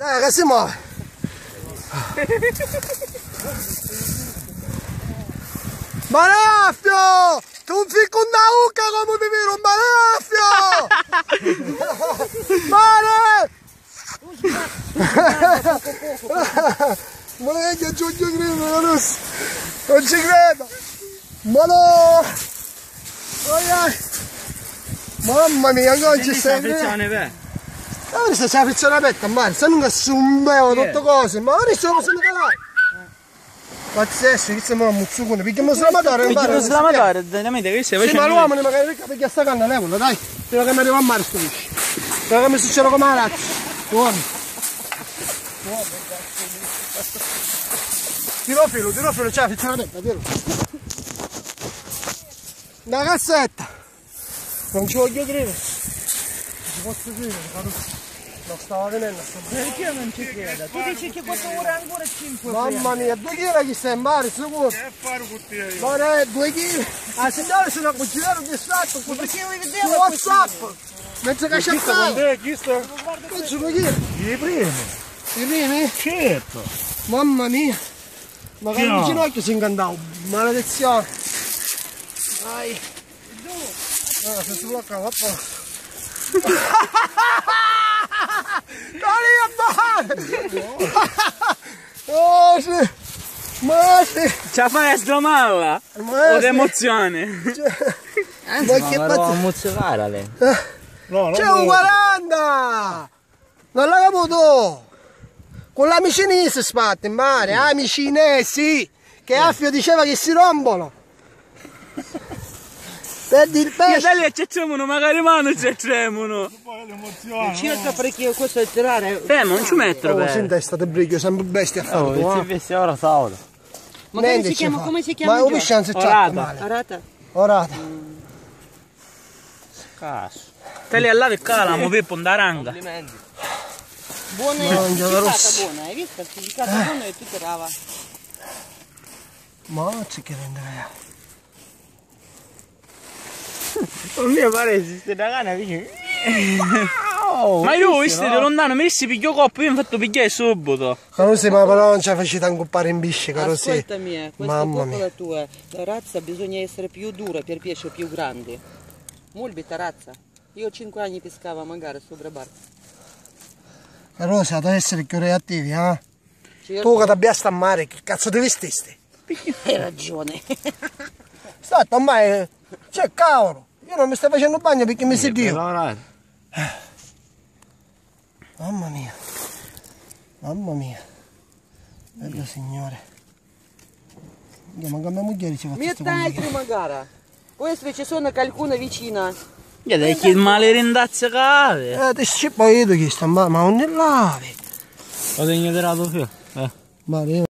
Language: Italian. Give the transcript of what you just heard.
Dai, che si muove. Maleaffio! Tu un fico una ucca come mi vero un maleaffio! Male! Ma non è che ci credo, non ci credo! Ma no! Mamma mia, non ci sei! Ora se c'è la frizione aperta, ma se non si un bevo tutte cose, ma ora stiamo se ne calare! Pazzesco, che siamo un muzzucone, picchiamo slamatore, picchiamo slamatore, veramente che sei? Sì, ma l'uomo ne magari perché sta canna, levalo, dai! Prima che mi arriva a mare sto pesce! Prima che mi succede come la razza! Buono! Tiro filo, c'è la frizione aperta, tiro! Una cassetta! Non ci voglio credere! Ci posso credere, non stava venendo. Perché non ci credo? Tu dici che questa ora ancora 5 Mamma mia, 2 kg chi stai in mare, sicuro? Che fare con te io? Ma 2 kg? Ah, signore sono cucinato di stato, perché vuoi vedere su WhatsApp! Mentre che c'è stato? Chi sta? Non sono chi? I primi. I primi? Certo. Mamma mia! Ma che il ginocchio si incantava, maledizione! Dai! Ah, se si blocca, va po'! Dai a mare! Oh sì! Ma sì! Ce la fai a sdomalla? O d'emozione? Ma che pazzo! Ma mozzicare lei! C'è un 40! Non l'ha caputo! Con l'amici cinese spatte in mare, amici cinesi! Che Affio diceva che si rompono! Perdi il pesce! Io da lì accettiamo, magari mano ci accettiamo! Poi l'emozione. Circa perché questo è tirare... non ci metto Oh, per... si in testa te bricchio, sempre bestia a fare. Oh, se vesti ora sabato. Ma come si chiama? Come si chiama? Ma un pesce non si tratta male. Arata? Orata. Cazzo. Te lì al lato e calamo, Pippo, un daranga. Complimenti. Buona, buona, hai visto? Certificata buona e tu tirava. Ma c'è che rendere. Non mi pare esiste una canna vicino. Ma io ho visto da lontano, mi dissi piglio coppa, io mi ho fatto pigliare subito. Così, ma però non ci ha facito incoppare in bisce, caro sì. Ascoltami, questa coppola tua, la razza bisogna essere più dura per pesce più grandi. Molbita razza. Io 5 anni pescavo magari sopra barca. Rosa, devi essere più reattivi, eh? Certo. Tu che ti abbia sta a mare, che cazzo ti vestisti? Hai ragione. Stato ormai, cioè cavolo, io non mi stai facendo bagno perché mi sei Dio. Mamma mia, mamma mia, bello signore. Andiamo a mia moglie ci faccio questo Metà magari. Poi ci sono qualcuno vicino. Io dai che male rendazza cave. Ti scippo io che sta ma non ne lavi. Ho segnato più. Ma io